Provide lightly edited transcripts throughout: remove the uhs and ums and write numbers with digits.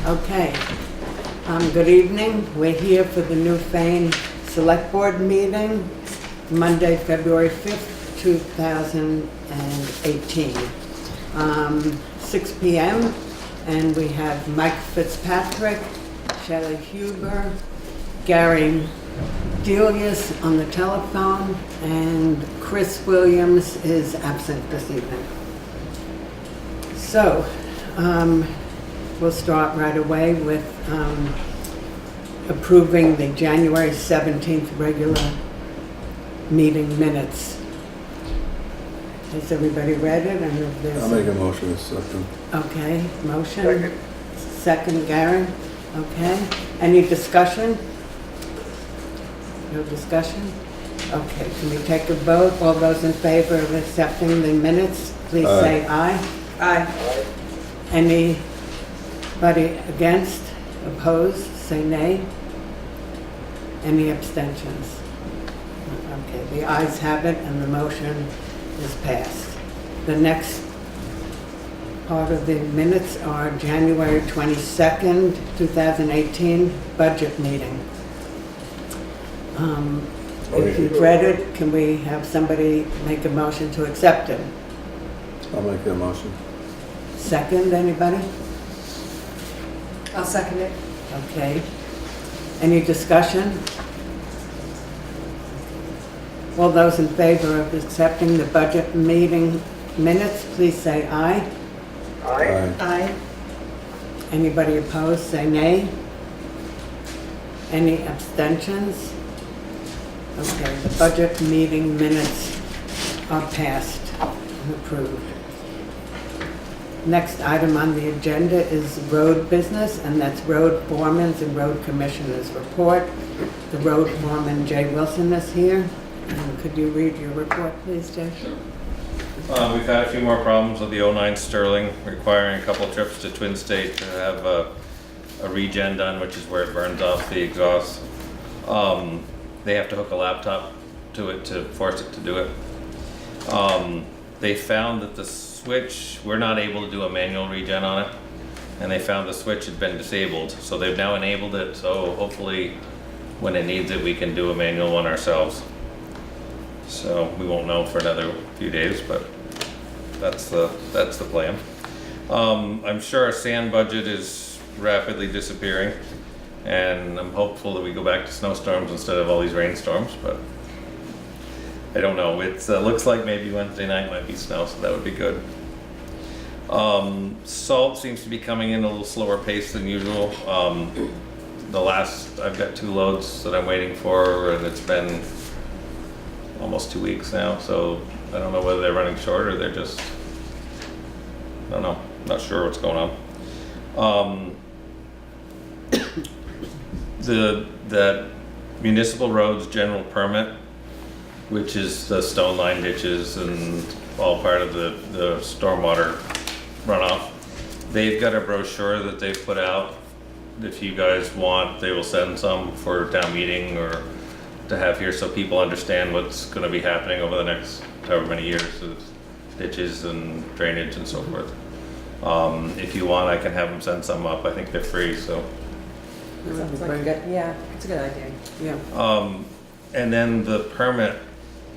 Okay. Good evening. We're here for the Newfane Selectboard meeting, Monday, February 5th, 2018. 6 p.m. and we have Mike Fitzpatrick, Shelley Huber, Gary Delius on the telephone, and Chris Williams is absent this evening. So, we'll start right away with approving the January 17th regular meeting minutes. Has everybody read it? And if there's I'll make a motion to accept them. Okay, motion. Second, Gary. Okay. Any discussion? No discussion? Okay, can we take a vote? All those in favor of accepting the minutes, please say aye. Aye. Anybody against? Opposed? Say nay. Any abstentions? Okay, the ayes have it and the motion is passed. The next part of the minutes are January 22nd, 2018, budget meeting. If you've read it, can we have somebody make a motion to accept it? I'll make that motion. Second, anybody? I'll second it. Okay. Any discussion? All those in favor of accepting the budget meeting minutes, please say aye. Aye. Aye. Anybody opposed, say nay. Any abstentions? Okay, the budget meeting minutes are passed and approved. Next item on the agenda is road business, and that's road foreman's and road commissioner's report. The road foreman, Jay Wilson, is here. And could you read your report, please, Jay? Sure. We've had a few more problems with the 09 Sterling, requiring a couple trips to Twin State to have a regen done, which is where it burns off the exhaust. They have to hook a laptop to it to force it to do it. They found that the switch, we're not able to do a manual regen on it, and they found the switch had been disabled. So they've now enabled it, so hopefully when it needs it, we can do a manual one ourselves. So we won't know for another few days, but that's the plan. I'm sure our sand budget is rapidly disappearing, and I'm hopeful that we go back to snowstorms instead of all these rainstorms, but I don't know. It looks like maybe Wednesday night might be snow, so that would be good. Salt seems to be coming in a little slower pace than usual. I've got 2 loads that I'm waiting for, and it's been almost 2 weeks now, so I don't know whether they're running short or they're just, I don't know, not sure what's going on. The municipal roads general permit, which is the stone line ditches and all part of the stormwater runoff, they've got a brochure that they've put out. If you guys want, they will send some for town meeting or to have here so people understand what's going to be happening over the next however many years of ditches and drainage and so forth. If you want, I can have them send some up. I think they're free, so. Sounds like a good, yeah, it's a good idea. Yeah. And then the permit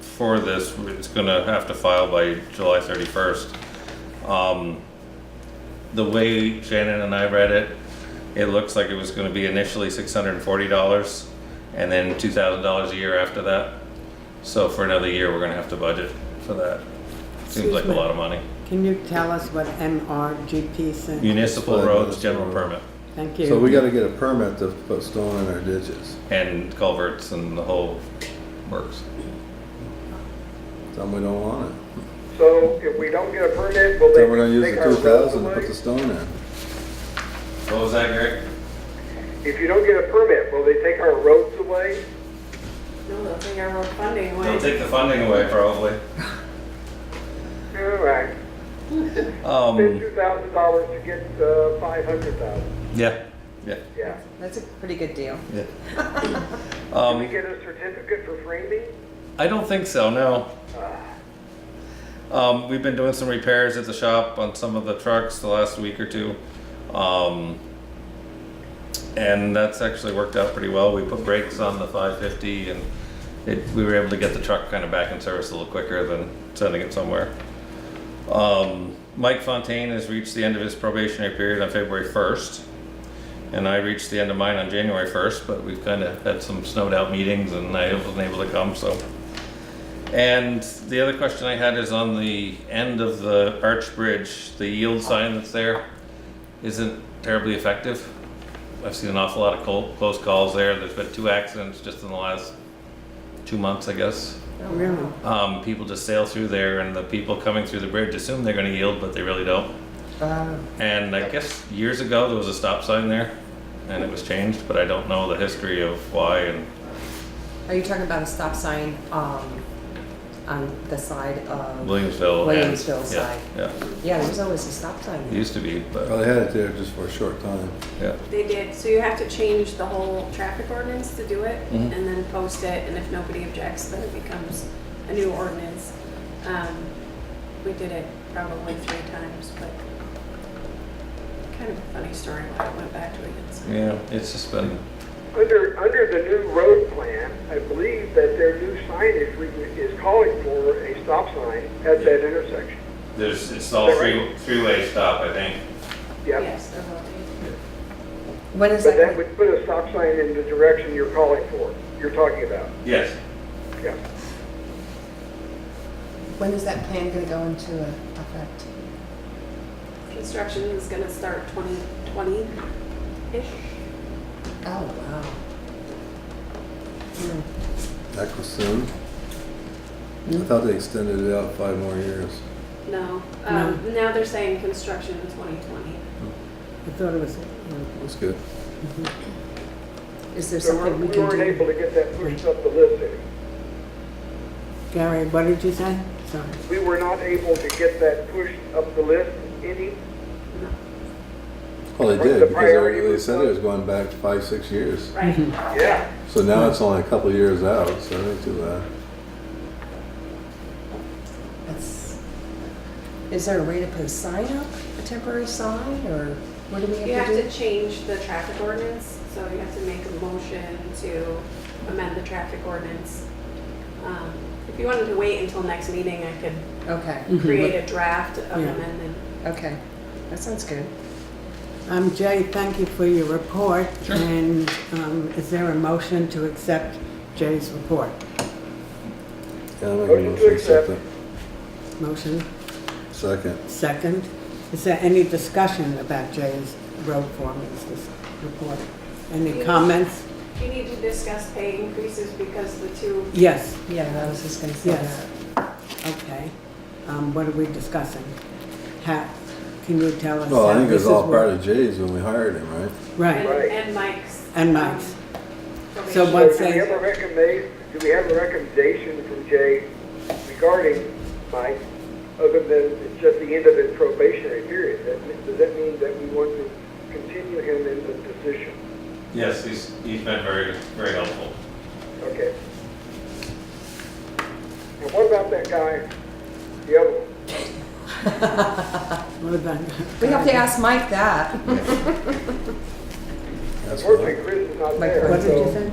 for this is going to have to file by July 31st. The way Shannon and I read it, it looks like it was going to be initially $640 and then $2,000 a year after that. So for another year, we're going to have to budget for that. Seems like a lot of money. Can you tell us what MRGP says? Municipal roads general permit Thank you. So we gotta get a permit to put stone in our ditches. and culverts and the whole works. Tell them we don't want it. So if we don't get a permit, will Tell them we're gonna they use take the our 2,000 to roads put the away? stone in. What was that, Greg? If you don't get a permit, will they take our roads away? No, they'll take our funding away. They'll take the funding away probably. All right. Spend $2,000 to get $500,000. Yeah. Yeah. That's a pretty good deal. Yeah. Can we get a certificate for framing? I don't think so, no. We've been doing some repairs at the shop on some of the trucks the last week or two. And that's actually worked out pretty well. We put brakes on the 550 and we were able to get the truck kind of back in service a little quicker than sending it somewhere. Mike Fontaine has reached the end of his probationary period on February 1st. And I reached the end of mine on January 1st, but we've kind of had some snowed out meetings and I wasn't able to come, so. And the other question I had is on the end of the arch bridge, the yield sign that's there isn't terribly effective. I've seen an awful lot of close calls there. There's been 2 accidents just in the last 2 months, I guess. Oh, really? People just sail through there and the people coming through the bridge assume they're gonna yield, but they really don't. And I guess years ago there was a stop sign there and it was changed, but I don't know the history of why. And Are you talking about a stop sign, on the side of Williamsville. Williamsville and- side? Yeah, Yeah, there's always a stop sign it there. used to be, but Well, they had it there just for a short time. yeah. They did, so you have to change the whole traffic ordinance to do it, Mhm. and then post it, and if nobody objects, then it becomes a new ordinance. We did it probably 3 times, but kind of a funny story why I went back to it. So. Yeah, it's just been, Under the new road plan, I believe that their new signage is calling for a stop sign at that intersection. it's all three-way stop, I think. Yep. Yes, there will be. When is But that that? would put a stop sign in the direction you're calling for, you're talking about. Yes. Yeah. When is that plan gonna go into effect? Construction is gonna start 2020-ish. Oh, wow. That was soon. I thought they extended it out 5 more years. No, No. now they're saying construction in 2020. I thought it was, That's good. Is there So something we we can weren't able do? to get that pushed up the list any. Gary, what did you say? Sorry. We were not able to get that pushed up the list any. Well, they The did, because priority they was said it was going back 5-6 years. Right. Yeah. So now it's only a couple of years out, so it ain't too bad. That's- Is there a way to put a sign up, a temporary sign, or what do we You have have to to do? change the traffic ordinance, so you have to make a motion to amend the traffic ordinance. If you wanted to wait until next meeting, I could Okay, create a draft of Yeah. amendment. okay. That sounds good. Jay, thank you for your report. And is there a motion to accept Jay's report? Yeah, I'll make a Motion to motion to accept. accept it. Motion, Second. second. Is there any discussion about Jay's road foreman's report? Any comments? You need to discuss pay increases because the two, Yes, Yeah, I was just gonna say Yes. that. okay. What are we discussing? Can you tell us? Well, I how think it this was all is part work- of Jay's when we hired him, right? Right, Right. and Mike's. And Mike's. Probation. So So once do we they, have a do we have a recommendation from Jay regarding Mike, other than it's just the end of his probationary period? Does that mean that we want to continue him in the position? Yes, he's been very, very helpful. Okay. And what about that guy, the other one? what about? We have to ask Mike that. That's Unfortunately, what. Chris is not Mike, there. What did you so- say?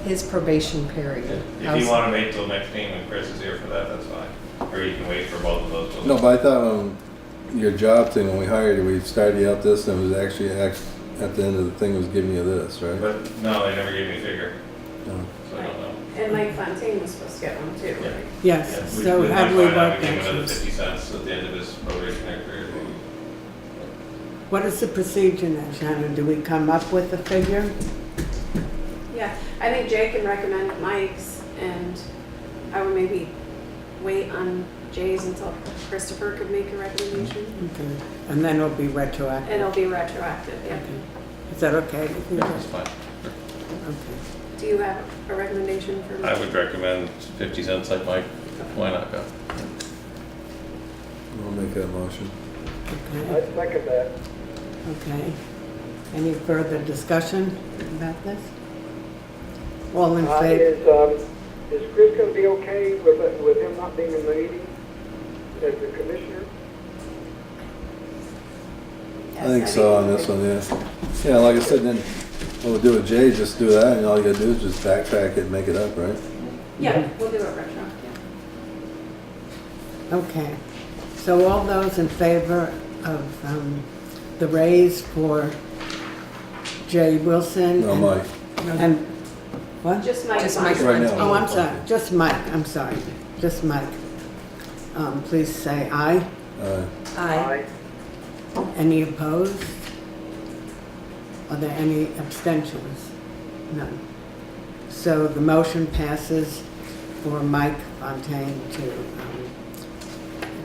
His probation period. If How's- you want to wait till next meeting when Chris is here for that, that's fine. Or you can wait for both of those. till- No, but I thought your job thing, when we hired you, we started you out this, and it was actually at the end of the thing was giving you this, right? But no, they never gave me a figure, No. so I don't know. And Mike Fontaine was supposed to get one too, Yeah. right? Yes, Yeah, so we have might we find out worked we give him another that? 50 cents at the end of his probationary period. What is the procedure now, Shannon? Do we come up with a figure? Yeah, I think Jay can recommend Mike's, and I would maybe wait on Jay's until Christopher could make a recommendation. Okay, and then it'll be retroactive. And it'll be retroactive, yeah. Okay. Is that okay with you? Yeah, that's fine. Okay. Do you have a recommendation for me? I would recommend 50 cents like Mike. Why not go? I'll make that motion. Okay, I second that. okay. Any further discussion about this? All in favor? Is Chris going to be okay with him not being in the meeting as the commissioner? I think so on this one, yeah. Yeah, like I said, then what we'll do with Jay, just do that, and all you gotta do is just backtrack it and make it up, right? Yeah, we'll do it retro, yeah. Okay, so all those in favor of the raise for Jay Wilson? No, Mike. And, what? Just Mike. Just Mike. Right now. Oh, I'm sorry, just Mike, I'm sorry, just Mike. Please say aye. Aye. Any opposed? Are there any abstentions? None. So the motion passes for Mike Fontaine to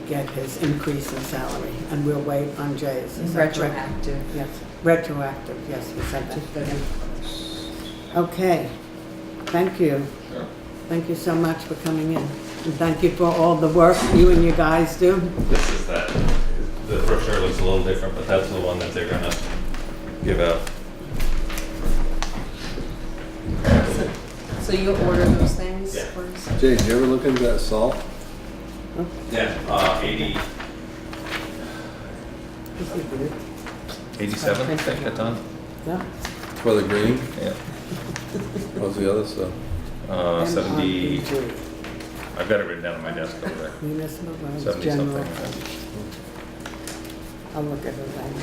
get his increase in salary, and we'll wait on Jay's. Is that correct? Retroactive. Yes, retroactive, yes, we said that. Okay, thank you. Sure. Thank you so much for coming in. And thank you for all the work you and you guys do. This is that. The brochure looks a little different, but that's the one that they're gonna give out. So you order those things? Yeah. for us? Jay, did you ever look into that salt? Yeah, 87, I think, a ton. Yeah. For the green? Yeah. What's the other stuff? 70, MRPG, I've got it written down on my desk over there. Municipal roads, 70 general. something. I'll look at it later.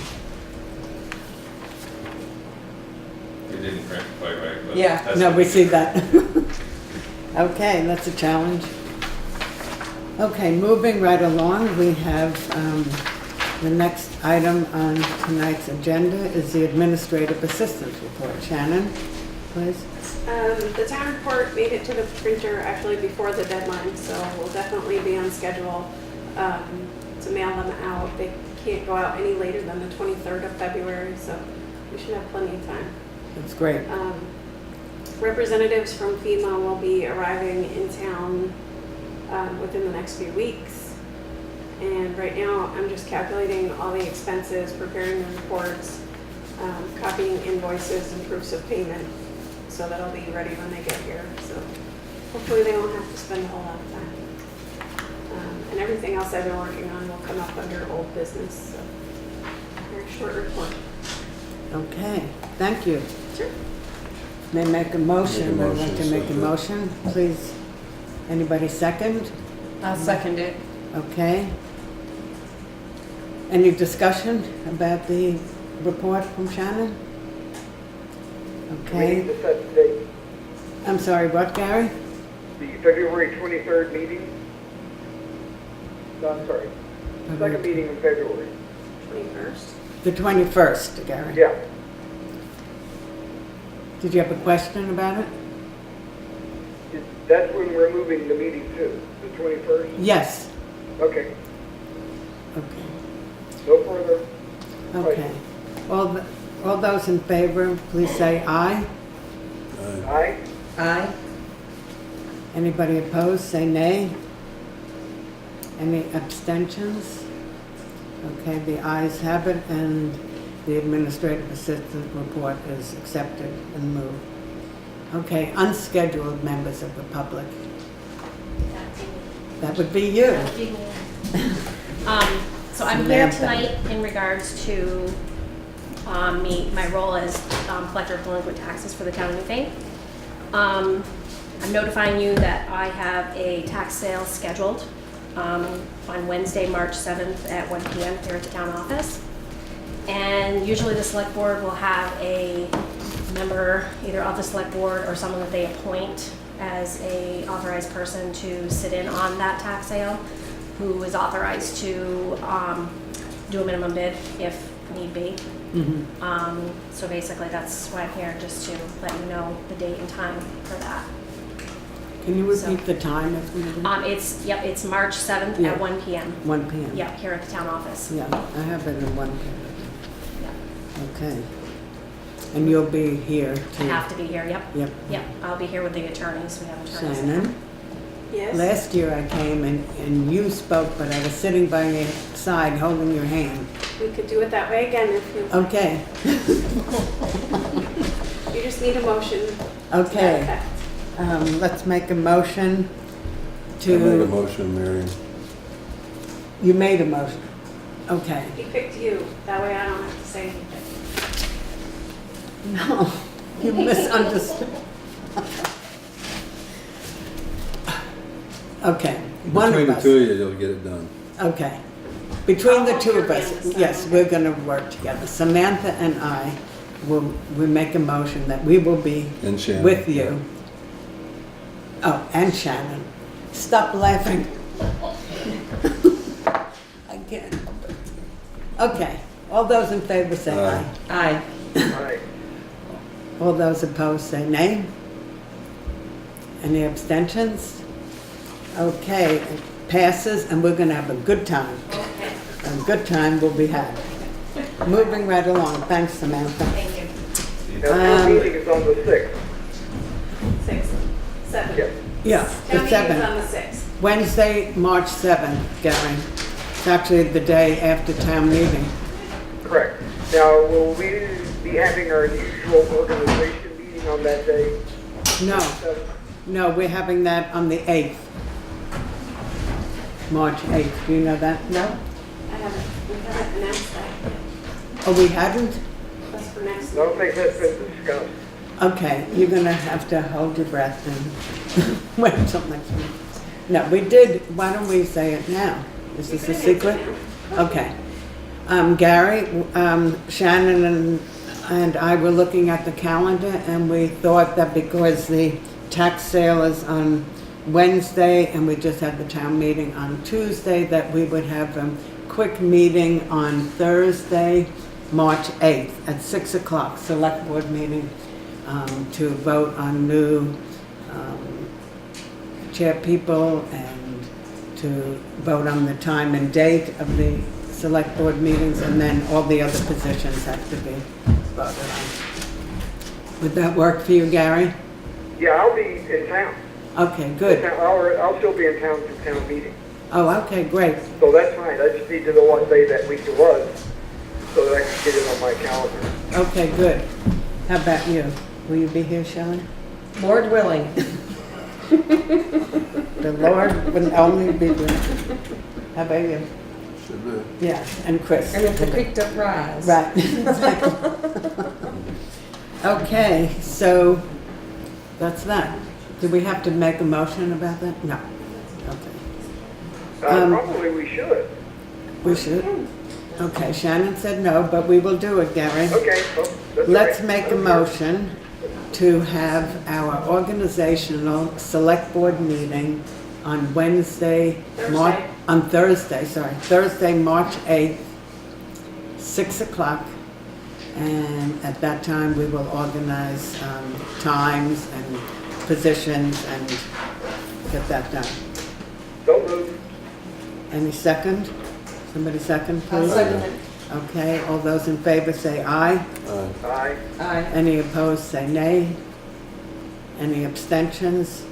It didn't print quite right, but. Yeah. that's No, what we it see did. that. Okay, that's a challenge. Okay, moving right along, we have the next item on tonight's agenda is the Administrative Assistance Report. Shannon, please. The town report made it to the printer actually before the deadline, so we'll definitely be on schedule to mail them out. They can't go out any later than the 23rd of February, so we should have plenty of time. That's great. Representatives from FEMA will be arriving in town within the next few weeks. And right now, I'm just calculating all the expenses, preparing the reports, copying invoices and proofs of payment, so that'll be ready when they get here. So hopefully they won't have to spend a whole lot of time. And everything else I've been working on will come up under old business. So very short report. Okay, thank you. Sure. May make a motion. Make a I'd like to motion, make a second. motion, please. Anybody second? I'll second it. Okay. Any discussion about the report from Shannon? We need Okay. to set the date, I'm sorry, what, Gary? the February 23rd meeting. No, I'm sorry, second meeting in February. 21st. The 21st, Gary. Yeah, Did you have a question about it? that's when we're moving the meeting to, the 21st? Yes. Okay, Okay. no further. Okay. All those in favor, please say aye. Aye? Aye. Anybody opposed, say nay. Any abstentions? Okay, the ayes have it, and the administrative assistant report is accepted and moved. Okay, unscheduled members of the public. That would be you. So I'm here Samantha. tonight in regards to my role as collector of delinquent taxes for the town of Newfane. I'm notifying you that I have a tax sale scheduled on Wednesday, March 7th at 1 p.m. here at the town office. And usually the select board will have a member either of the select board or someone that they appoint as a authorized person to sit in on that tax sale, who is authorized to do a minimum bid if need be. So basically that's why I'm here, just to let you know the date and time for that. Can you repeat the time if needed? It's March 7th Yeah. at 1 p.m. 1 p.m. Yeah, here at the town office. Yeah, I have it in 1 p.m. Yeah. Okay. And you'll be here I too? have to be here, yep. Yep. Yep, I'll be here with the attorneys, we have attorneys. Shannon, Yes? last year I came and you spoke, but I was sitting by your side holding your hand. We could do it that way again if you, Okay, you just need a motion. to that okay. effect. Let's make a motion I made a to, motion, Marion. you made a motion. Okay, He picked you, that way I don't have to say anything. No, you misunderstood. Okay, one Between of the us. two of you, you'll get it done. Okay. Between the I'll two of work us, on this yes, side. we're gonna work together. Samantha and I we make a motion that we will be And Shannon. with you. Oh, and Shannon. Stop laughing. Again. Okay, all those in favor say aye. Aye. Aye. All those opposed say nay. Any abstentions? Okay, it passes, and we're gonna have a good time. A good time will be had. Moving right along, thanks Samantha. Thank you. Now, town meeting is on the 6th. 6, 7. Yes. Yeah, Town the meeting's 7th. on the 6th. Wednesday, March 7th, Gary. It's actually the day after town meeting. Correct. Now, will we be having our usual organization meeting on that day? No, no, we're having that on the 8th. March 8th, do you know that? No? We haven't announced that yet. Oh, we hadn't? That's for next I don't think that's been discussed. Okay, you're gonna have to hold your breath and wait until next week. No, we did, why don't we say it now? Is this a secret? Okay. Gary, Shannon and I were looking at the calendar, and we thought that because the tax sale is on Wednesday and we just had the town meeting on Tuesday, that we would have a quick meeting on Thursday, March 8th at 6 o'clock, select board meeting, to vote on new chair people and to vote on the time and date of the select board meetings, and then all the other positions have to be voted on. Would that work for you, Gary? Yeah, I'll be in town. Okay, good. I'll still be in town for town meeting. Oh, okay, great. So that's fine. I just need to know what day that week it was so that I can get it on my calendar. Okay, good. How about you? Will you be here, Shelley? Lord willing. The Lord would only be good. How about you? Should be. Yeah, and Chris. And if the creek don't rise. Right, exactly. Okay, so that's that. Do we have to make a motion about that? No. Okay. Probably we should. We should? Okay, Shannon said no, but we will do it, Gary. Okay. Well, that's all Let's right. make a motion to have our organizational select board meeting on Wednesday, Thursday, March 8th, 6 o'clock. And at that time, we will organize times and positions and get that done. Don't move. Any second? Somebody second, I'll please? second it. Okay, all those in favor say aye. Aye. Aye. Any opposed, say nay. Any abstentions?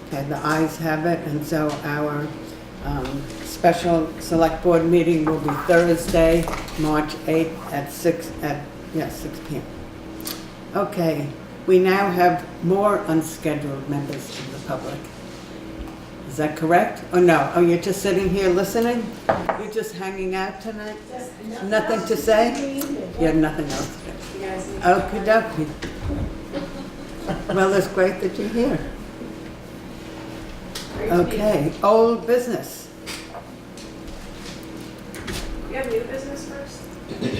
Okay, the ayes have it, and so our special select board meeting will be Thursday, March 8th at 6 p.m. Okay, we now have more unscheduled members of the public. Is that correct? Or no? Oh, you're just sitting here listening? You're just hanging out tonight? Nothing to say? You have nothing else to do? You guys need Okie dokie. Well, it's great that you're here. Okay, old business. You have new business first?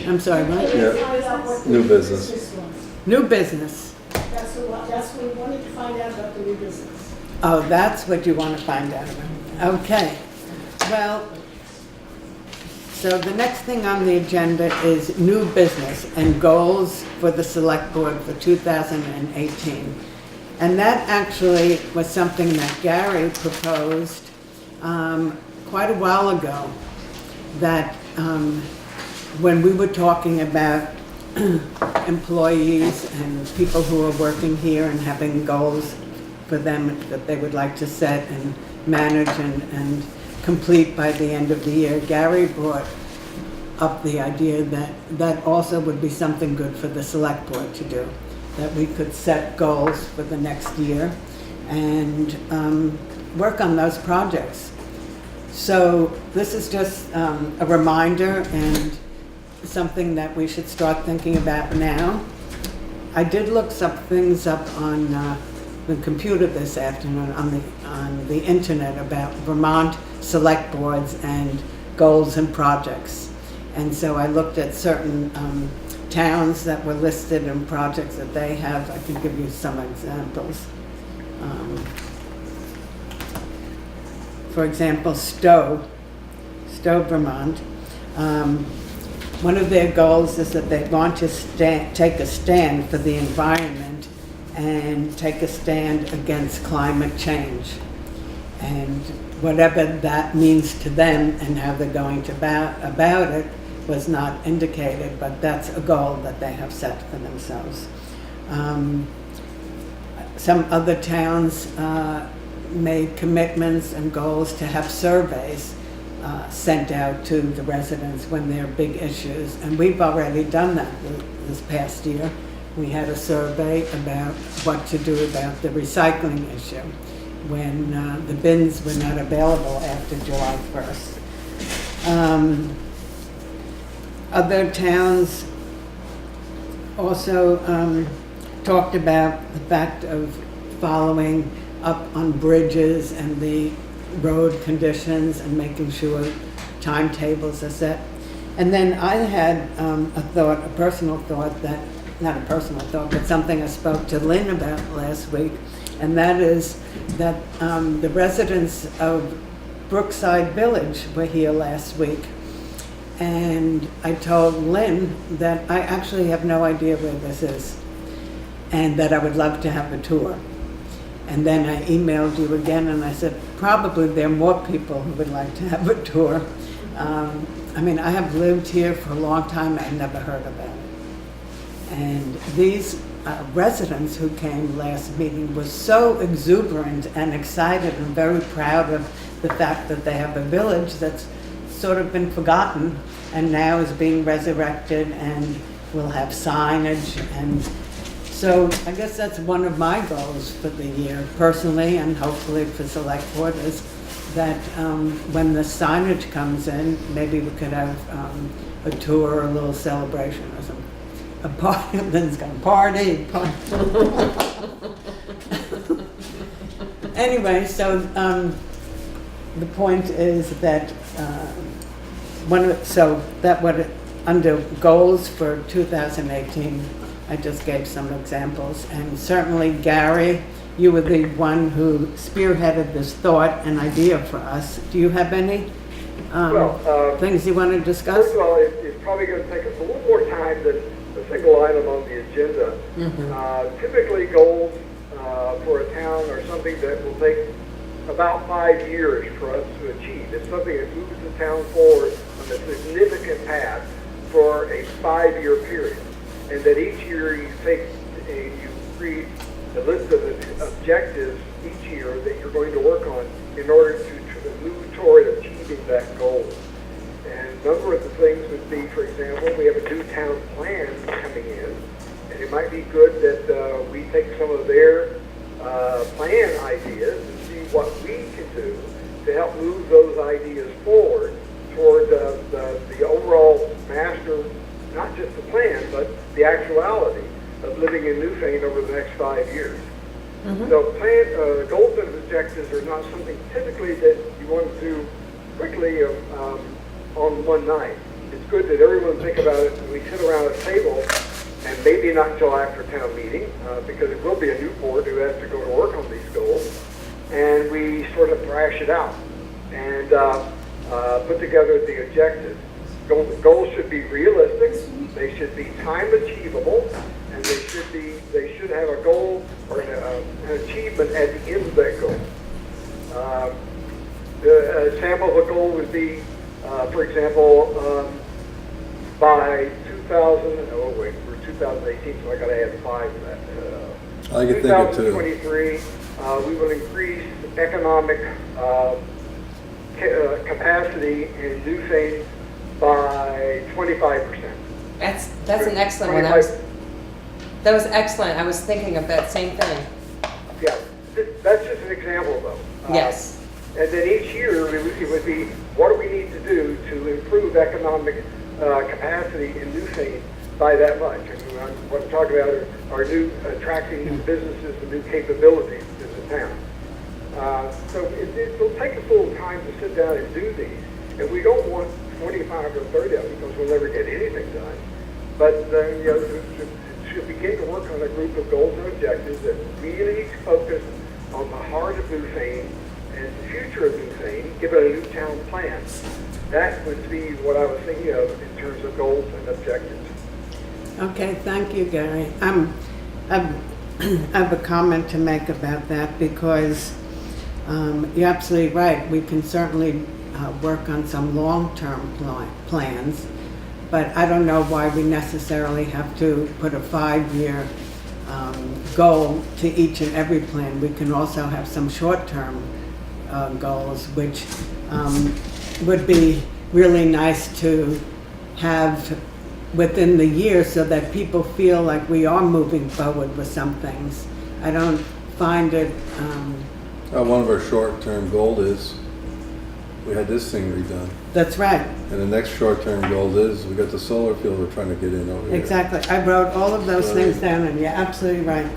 I'm sorry, what? Yeah, new business. This one. New business. That's what we wanted to find out about the new business. Oh, that's what you want to find out about. Okay. Well, so the next thing on the agenda is new business and goals for the select board for 2018. And that actually was something that Gary proposed quite a while ago, that when we were talking about employees and people who are working here and having goals for them that they would like to set and manage and complete by the end of the year, Gary brought up the idea that that also would be something good for the select board to do, that we could set goals for the next year and work on those projects. So this is just a reminder and something that we should start thinking about now. I did look some things up on the computer this afternoon, on the internet, about Vermont select boards and goals and projects. And so I looked at certain towns that were listed and projects that they have. I can give you some examples. For example, Stowe, Vermont. One of their goals is that they want to take a stand for the environment and take a stand against climate change. And whatever that means to them and how they're going to about it was not indicated, but that's a goal that they have set for themselves. Some other towns made commitments and goals to have surveys sent out to the residents when there are big issues, and we've already done that this past year. We had a survey about what to do about the recycling issue when the bins were not available after July 1st. Other towns also talked about the fact of following up on bridges and the road conditions and making sure timetables are set. And then I had a personal thought that, not a personal thought, but something I spoke to Lynn about last week, and that is that the residents of Brookside Village were here last week. And I told Lynn that I actually have no idea where this is, and that I would love to have a tour. And then I emailed you again and I said, probably there are more people who would like to have a tour. I mean, I have lived here for a long time, I never heard about it. And these residents who came last meeting were so exuberant and excited and very proud of the fact that they have a village that's sort of been forgotten and now is being resurrected and will have signage. And so I guess that's one of my goals for the year, personally, and hopefully for Select Board, is that when the signage comes in, maybe we could have a tour or a little celebration or something. A party, then it's got a party. Anyway, so the point is that under goals for 2018, I just gave some examples, and certainly Gary, you were the one who spearheaded this thought and idea for us. Do you have any things you want to discuss? First of all, it's probably going to take us a little more time than a single item on the agenda. Mm-hmm. Typically, goals for a town are something that will take about 5 years for us to achieve. It's something that moves the town forward on a significant path for a 5-year period. And that each year you create a list of objectives each year that you're going to work on in order to move toward achieving that goal. And a number of the things would be, for example, we have a new town plan coming in, and it might be good that we take some of their plan ideas and see what we can do to help move those ideas forward toward the overall master, not just the plan, but the actuality of living in Newfane over the next 5 years. Mm-hmm. So goals and objectives are not something typically that you want to do quickly on one night. It's good that everyone think about it and we sit around a table, and maybe not until after town meeting, because it will be a new board who has to go to work on these goals, and we sort of thrash it out and put together the objectives. Goals should be realistic, they should be time achievable, and they should have a goal or an achievement at the end of that goal. The example of a goal would be, for example, by 2018, so I got to add 5 to that. I could think of 2. 2023, we will increase economic capacity in Newfane by 25%. That's an excellent one. That was excellent. I was thinking of that same thing. Yeah, that's just an example, though. Yes. And then each year it would be, what do we need to do to improve economic capacity in Newfane by that much. And what I'm talking about are new, attracting new businesses and new capabilities in the town. So it'll take us a little time to sit down and do these. And we don't want 25 or 30 of them because we'll never get anything done. But should begin to work on a group of goals and objectives that really focus on the heart of Newfane and the future of Newfane, give it a new town plan. That would be what I was thinking of in terms of goals and objectives. Okay, thank you, Gary. I have a comment to make about that because you're absolutely right. We can certainly work on some long-term plans, but I don't know why we necessarily have to put a 5-year goal to each and every plan. We can also have some short-term goals, which would be really nice to have within the year so that people feel like we are moving forward with some things. I don't find it... One of our short-term goals is we had this thing redone. That's right. And the next short-term goal is we got the solar field we're trying to get in over here. Exactly. I wrote all of those things down, and you're absolutely right.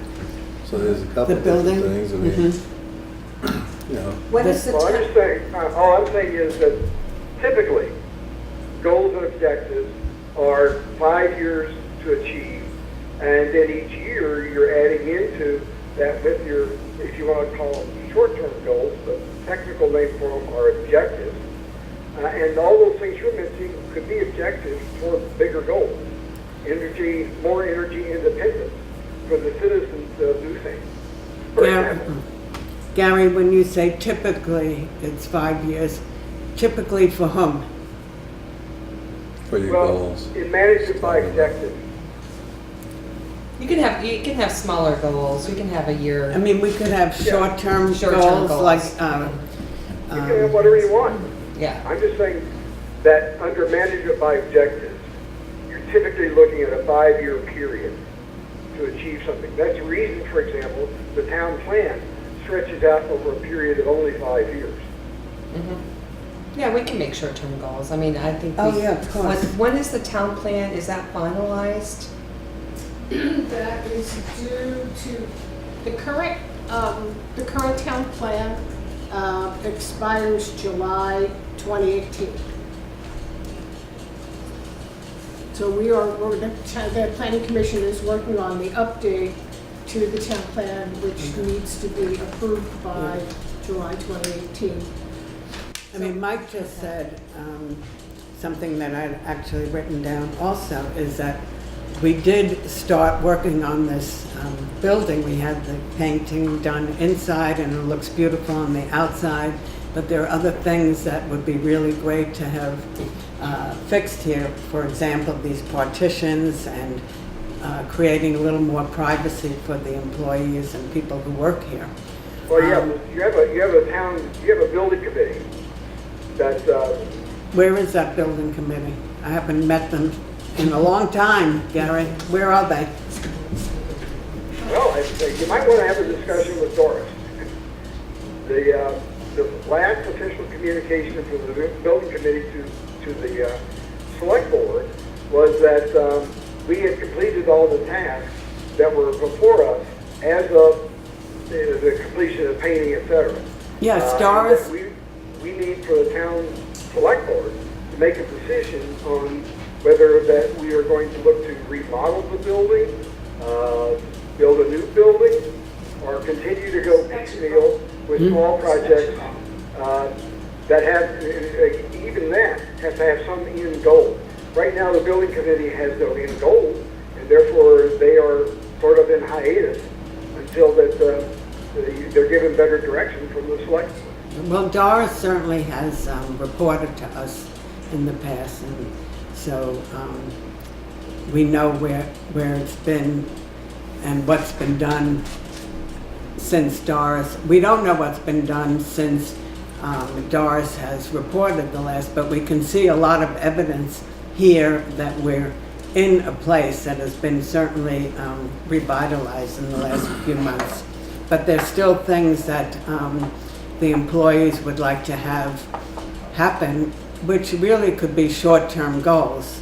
So there's a couple The of building. different things. I mean, you know, What is the Well, I'm time? just saying, all I'm saying is that typically, goals and objectives are 5 years to achieve, and then each year you're adding into that with your, if you want to call them short-term goals, but technical name for them are objectives. And all those things you're mentioning could be objectives toward bigger goals. More energy independence for the citizens of Newfane, for example. Gary, when you say typically it's 5 years, typically for whom? for your Well, goals. it manages by objective. You can have smaller goals. You can have a year. I mean, we could have short-term Short-term goals like, You can have whatever you want. Yeah. I'm just saying that under management by objectives, you're typically looking at a 5-year period to achieve something. That's the reason, for example, the town plan stretches out over a period of only 5 years. Mm-hmm. Yeah, we can make short-term goals. I mean, I think. Oh, yeah, of course. When is the town plan? Is that finalized? That is due to, the current town plan expires July 2018. So the planning commission is working on the update to the town plan, which needs to be approved by July 2018. I mean, Mike just said something that I'd actually written down also, is that we did start working on this building. We had the painting done inside and it looks beautiful on the outside, but there are other things that would be really great to have fixed here. For example, these partitions and creating a little more privacy for the employees and people who work here. Well, you have a building committee that, Where is that building committee? I haven't met them in a long time, Gary. Where are they? well, I'd say you might want to have a discussion with Doris. The last official communication from the building committee to the select board was that we had completed all the tasks that were before us as of the completion of painting, etc. Yes, Doris. And that we need for the town select board to make a decision on whether that we are going to look to remodel the building, build a new building, or continue to go piecemeal with small projects that have, even that, have to have some end goal. Right now, the building committee has no end goal, and therefore they are sort of in hiatus until that they're given better direction from the select board. Well, Doris certainly has reported to us in the past, and so we know where it's been and what's been done since Doris. We don't know what's been done since Doris has reported the last, but we can see a lot of evidence here that we're in a place that has been certainly revitalized in the last few months. But there's still things that the employees would like to have happen, which really could be short-term goals.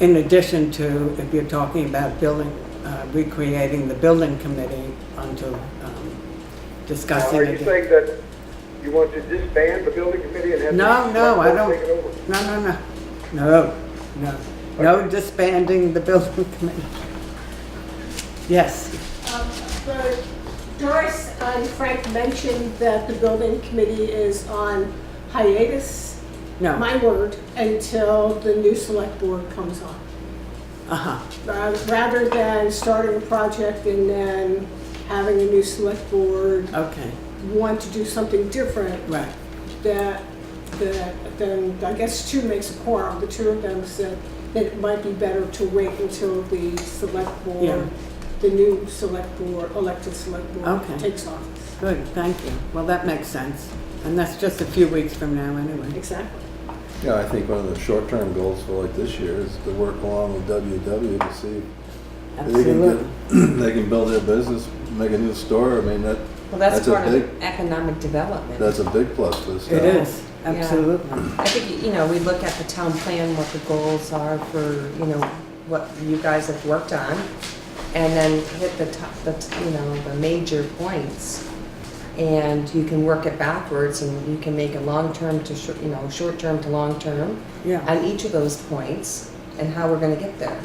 in addition to, if you're talking about building, recreating the building committee onto discussing Are you again. saying that you want to disband the building committee and have No, the no, I select don't. board take it over? No disbanding the building committee. Yes, But Doris and Frank mentioned that the building committee is on hiatus, no, my word, until the new select board comes on. uh-huh, Rather than starting a project and then having a new select board okay, want to do something different, right, that then I guess two makes a quorum. The two of them said that it might be better to wait until the select Yeah. board, the new select board, elected select board Okay. takes office. good, thank you. Well, that makes sense. And that's just a few weeks from now anyway. Exactly. Yeah, I think one of the short-term goals for like this year is to work along with WW to see if they can Absolutely. get, they can build their business, make a new store. I mean, Well, that's That's a part of big- economic development. that's a big plus for this town. It is, absolutely. I think, you know, we look at the town plan, what the goals are for, you know, what you guys have worked on, and then hit the top, you know, the major points. And you can work it backwards, and you can make a long-term to short, you know, short-term to long-term Yeah, on each of those points, and how we're gonna get there.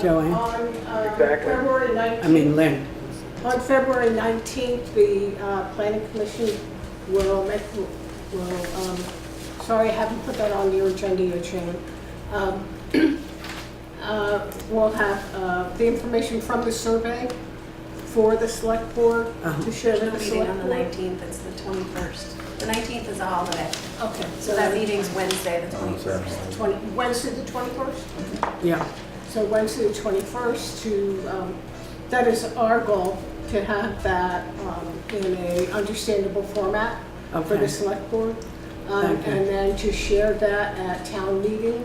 Joanne? On Exactly. February I mean 19th, Lynn. on February 19th, the planning commission will sorry, I haven't put that on your agenda yet, Shannon. We'll have the information from the survey for the select board to share There's with no the meeting on select the board. 19th, it's the 21st. The 19th is a holiday, Okay, so that meeting's Wednesday, the Oh, it's 21st. Wednesday the 21st? Yeah, So Wednesday the 21st that is our goal, to have that in a understandable format for okay, the select board. Thank you. And then to share that at town meeting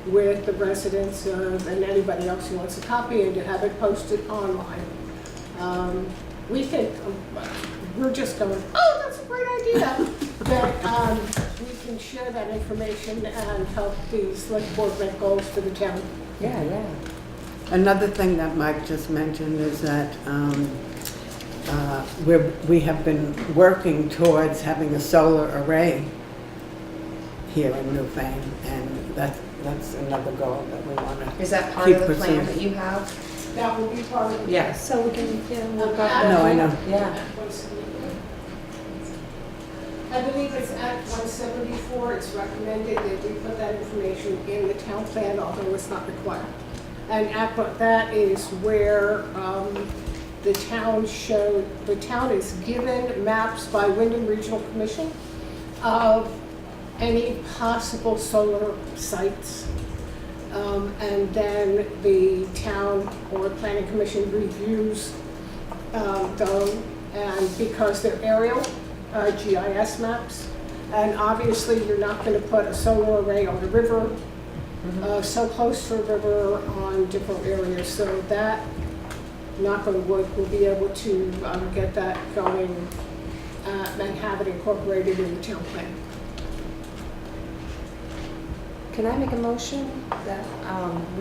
with the residents and anybody else who wants a copy, and to have it posted online. We think, we're just going, oh, that's a great idea. That we can share that information and help the select board make goals for the town. Yeah, yeah. Another thing that Mike just mentioned is that we have been working towards having a solar array here in Newfane, and that's another goal that we want to. Is that part Keep of the plan pursuing. that you have? That will be part of the. Yes. So we can, yeah, we'll go. No, I know. Yeah. I believe it's Act 174, it's recommended that we put that information in the town plan, although it's not required. And that is where the town is given maps by Wyndham Regional Commission of any possible solar sites. And then the town or planning commission reviews them, and because they're aerial, GIS maps, and obviously you're not going to put a solar array on the river, so close to the river on different areas, so that, knock on wood, we'll be able to get that going and have it incorporated in the town plan. Can I make a motion that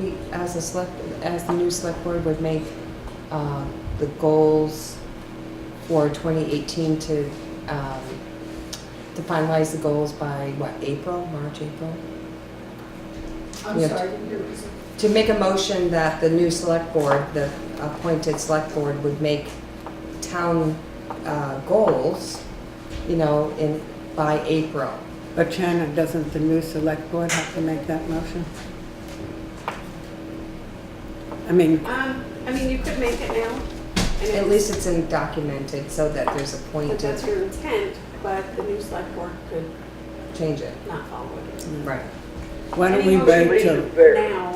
we, as the new select board, would make the goals for 2018 to finalize the goals by what, March, April? I'm Yeah. sorry, didn't hear what you said. To make a motion that the new select board, the appointed select board, would make town goals, you know, by April. But Shannon, doesn't the new select board have to make that motion? I mean, You could make it now. and At least it's documented so that there's a point But that's to your intent, but the new select board could change it. not follow it. Right. why don't we Any wait motion till, Leave there. Now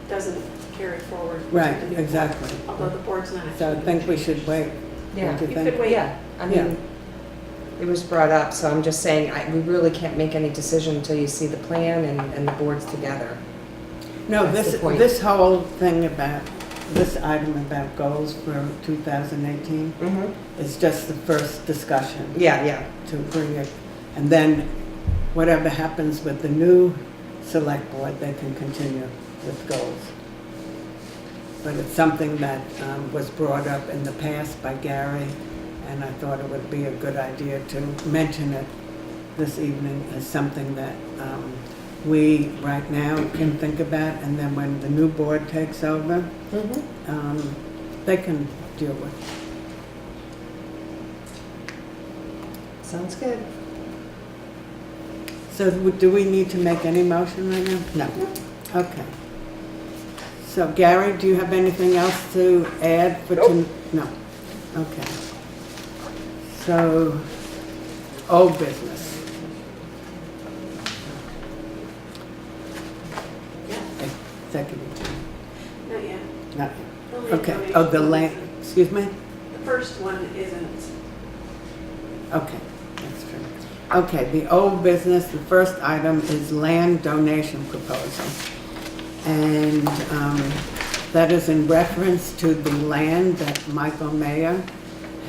doesn't carry forward. to right, the new board, exactly. Although the board's not. So I think we should wait. Yeah. What do you You think? could wait. Yeah, I mean, it was brought up, so I'm just saying, we really can't make any decision until you see the plan and the boards together. No, That's the point. this whole thing about, this item about goals for 2018 Mm-hmm. is just the first discussion Yeah. to bring it. And then whatever happens with the new select board, they can continue with goals. But it's something that was brought up in the past by Gary, and I thought it would be a good idea to mention it this evening as something that we right now can think about, and then when the new board takes over, they can deal with it. Sounds good. So do we need to make any motion right now? No. Okay. So Gary, do you have anything else to add? Nope. No. Okay. So, old business. Executive. Not yet. No. The land Okay. donation Oh, the land, isn't- excuse me? The first one isn't. Okay, that's true. Okay, the old business, the first item is land donation proposal. And that is in reference to the land that Michael Mayer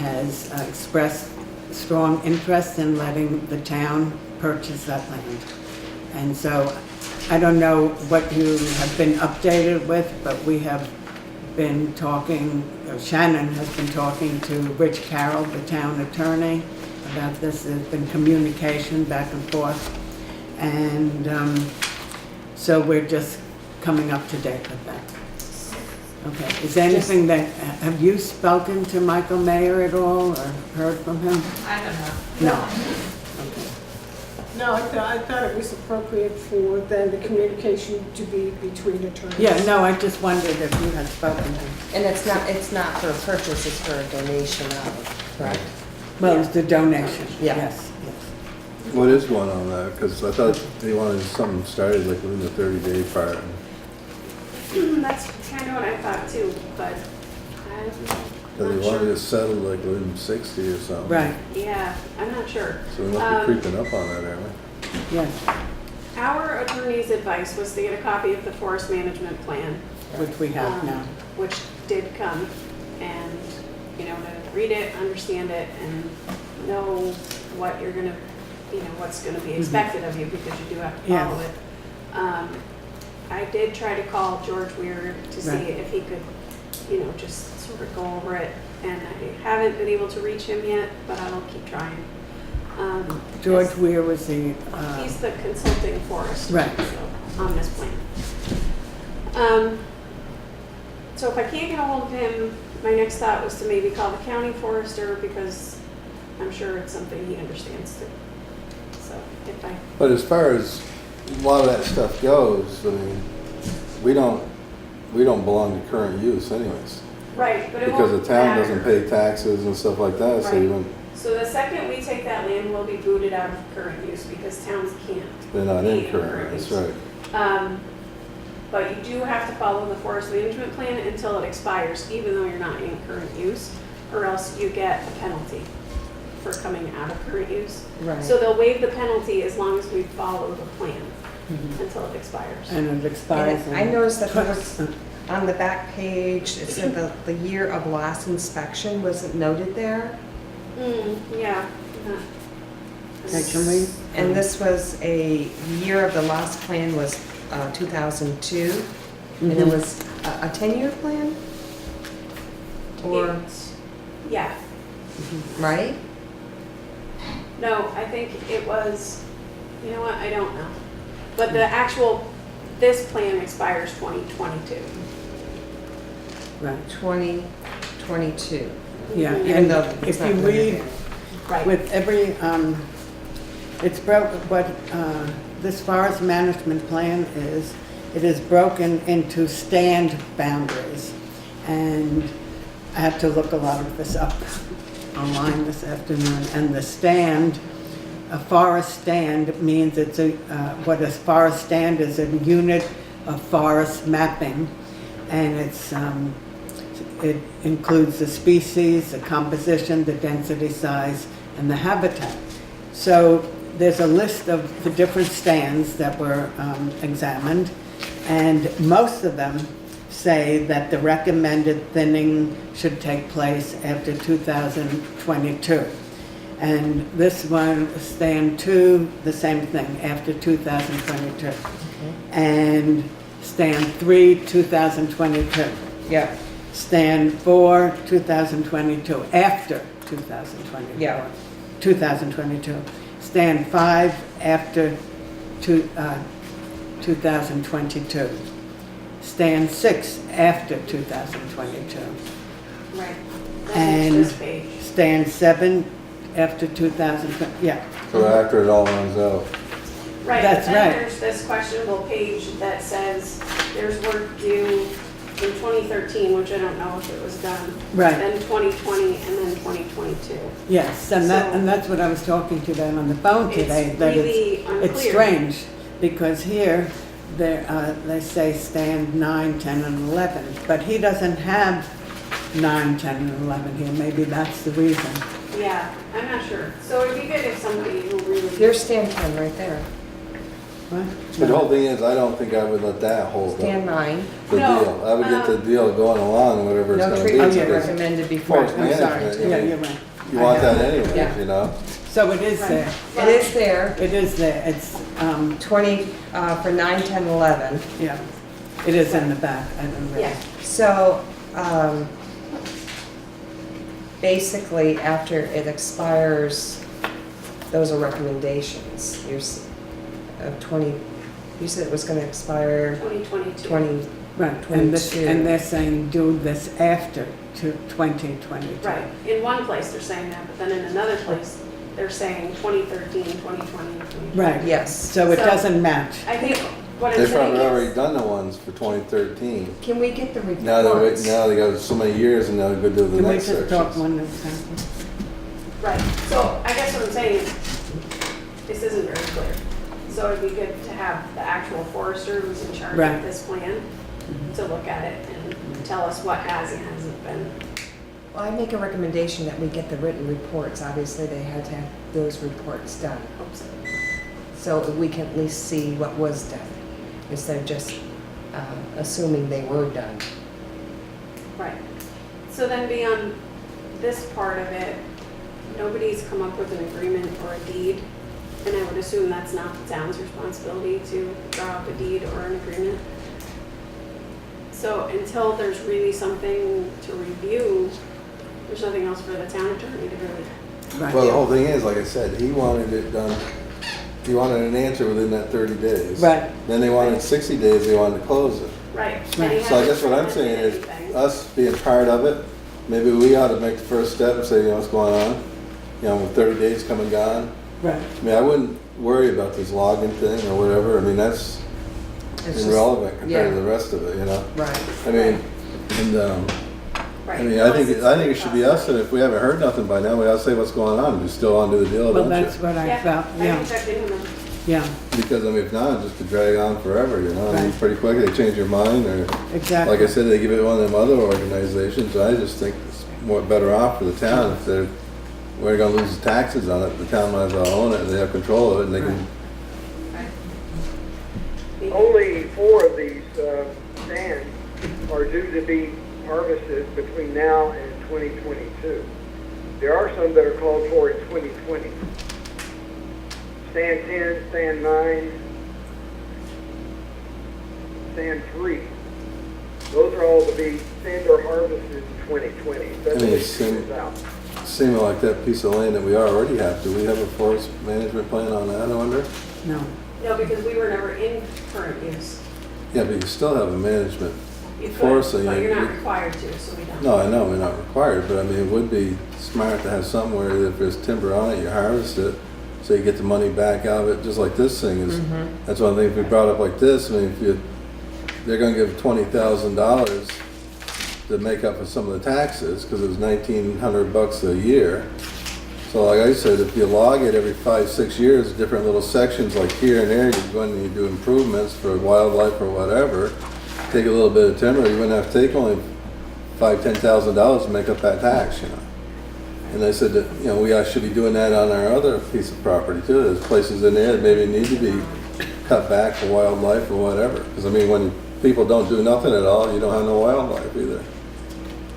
has expressed strong interest in letting the town purchase that land. And so I don't know what you have been updated with, but we have been talking, or Shannon has been talking to Rich Carroll, the town attorney, about this. There's been communication back and forth. And so we're just coming up to date with that. Okay, is there anything that, have you spoken to Michael Mayer at all, or heard from him? I don't know. No. Okay. No, I thought it was appropriate for then the communication to be between attorneys. Yeah, no, I just wondered if you had spoken to him. And it's not for a purchase, it's for a donation of, correct? Well, it's the donation, Yeah. yes, yes. What is going on there? Because I thought they wanted something started like within the 30-day part. That's kind of what I thought too, but I'm But they not wanted sure. to settle like within 60 or something. Right, Yeah, I'm not sure. So we must be creeping up on that, aren't we? yes, Our attorney's advice was to get a copy of the forest management plan, which we have now. which did come, and, you know, to read it, understand it, and know what you're gonna, you know, what's gonna be expected of you, because you do have to follow Yes. it. I did try to call George Weir to see Right. if he could, you know, just sort of go over it, and I haven't been able to reach him yet, but I will keep trying. George Weir was the, He's the consulting forester. Right. So, on this plan. So if I can't get a hold of him, my next thought was to maybe call the county forester, because I'm sure it's something he understands too. So if I, But as far as a lot of that stuff goes, I mean, we don't belong to current use anyways. right, but it Because won't the town matter. doesn't pay taxes and stuff like that, so you Right. don't, So the second we take that land, we'll be booted out of current use, because towns can't. they're not be in current, that's use. right. But you do have to follow the forest management plan until it expires, even though you're not in current use, or else you get a penalty for coming out of current use. Right. So they'll waive the penalty as long as we follow the plan until it expires. and it expires in... I noticed that there was, on the back page, it said the year of last inspection, was it noted there? Yeah. Okay, can we... And this was a year of the last plan was 2002, and it was a 10-year plan? Or, Yeah. right? No, I think it was, you know what, I don't know. But the actual, this plan expires 2022. Right, 2022. yeah, Mhm. Even and though it's if not you noted read here. Right. with every, it's broke, what this forest management plan is, it is broken into stand boundaries. And I have to look a lot of this up online this afternoon. And the stand, a forest stand means it's a, what a forest stand is, a unit of forest mapping. And it's, it includes the species, the composition, the density, size, and the habitat. So there's a list of the different stands that were examined, and most of them say that the recommended thinning should take place after 2022. And this one, stand 2, the same thing, after 2022. And Stand 3, 2022. Yeah, Stand 4, 2022, after 2024. Yeah. 2022. Stand 5, after 2022. Stand 6, after 2022. Right. And That's this page. stand 7, after 2020, yeah. So after it all runs out. Right, That's but then right. there's this questionable page that says there's work due in 2013, which I don't know if it was done. Right. Then 2020 and then 2022. Yes, and So- that's what I was talking to them on the phone today. It's that really It's unclear. strange, because here, they say stand 9, 10, and 11, but he doesn't have 9, 10, and 11 here. Maybe that's the reason. Yeah, I'm not sure. So it'd be good if somebody who really. there's stand 10 right there. What? But the whole thing is, I don't think I would let that hold Stand up 9. the No, deal. I would get the deal going along, whatever it's No gonna be. treatment because recommended before. Forest I'm sorry, management, yeah, I mean, you're right. You want that Yeah. anyways, you know? So it is Right. there. It is there, It is there. It's, 20, for 9, 10, 11. yeah, it is in the back. I don't know. Yeah, So, basically, after it expires, those are recommendations. Of 20, you said it was gonna expire 2022. 20, Right, and they're saying do this after 2022. Right. In one place they're saying that, but then in another place they're saying 2013, 2020, and 2022. Right. yes. So it So- doesn't match. I think what I'm They've saying probably already is, done the ones for 2013. Can we get the reports? Now they got so many years and now they're gonna do the Can we next just talk sections. one at a time? right, so I guess what I'm saying is, this isn't very clear. So it'd be good to have the actual forester who's in charge Right. of this plan to look at it and tell us what has and hasn't been. Well, I make a recommendation that we get the written reports. Obviously, they had to have those reports done. So we can at least see what was done, instead of just assuming they were done. Right. So then beyond this part of it, nobody's come up with an agreement or a deed. And I would assume that's not the town's responsibility to draw up a deed or an agreement. So until there's really something to review, there's nothing else for the town attorney to really. Right. Well, the whole thing is, like I said, he wanted it done, he wanted an answer within that 30 days. Right. Then they wanted 60 days, they wanted to close it. Right. Right. And he So I hasn't guess what I'm presented saying is, anything. us being part of it, maybe we ought to make the first step and say, you know, what's going on? You know, with 30 days come and gone. Right. I mean, I wouldn't worry about this logging thing or whatever. I mean, that's It's just- irrelevant compared to yeah. the rest of it, you know? Right. I mean, and, Right. I mean, I think, Unless I it's think it should be process. us, and if we haven't heard nothing by now, we ought to say what's going on. We still on to the deal, Well, don't that's you? what I Yeah, felt, I yeah, can check in with him. yeah, Because, I mean, if not, just to drag on forever, you know? I mean, Right. pretty quick, they change their mind, or, exactly. like I said, they give it one of them other organizations. I just think it's more better off for the town if they're, we're gonna lose the taxes on it. The town might as well own it, and they have control of it, and they can, Only 4 of these stands are due to be harvested between now and 2022. There are some that are called for in 2020. Stand 10, stand 9, stand 3. Those are all to be standard harvested in 2020. That's I mean, what it's it out. seeming like that piece of land that we already have. Do we have a forest management plan on that, I wonder? No, No, because we were never in current use. Yeah, but you still have a management. You could, Forest, so but you- you're not required to, so we don't. No, I know, we're not required, but I mean, it would be smart to have somewhere that if there's timber on it, you harvest it, so you get the money back out of it, just like this thing is. That's one thing, if we brought up like this, I mean, if you, they're gonna give $20,000 to make up for some of the taxes, because it was $1,900 a year. So like I said, if you log it every 5-6 years, different little sections like here and there, you go in and you do improvements for wildlife or whatever, take a little bit of timber, you wouldn't have to take only $5,000-$10,000 to make up that tax, you know. And I said that, you know, we should be doing that on our other piece of property too. There's places in there that maybe need to be cut back for wildlife or whatever. Because I mean, when people don't do nothing at all, you don't have no wildlife either.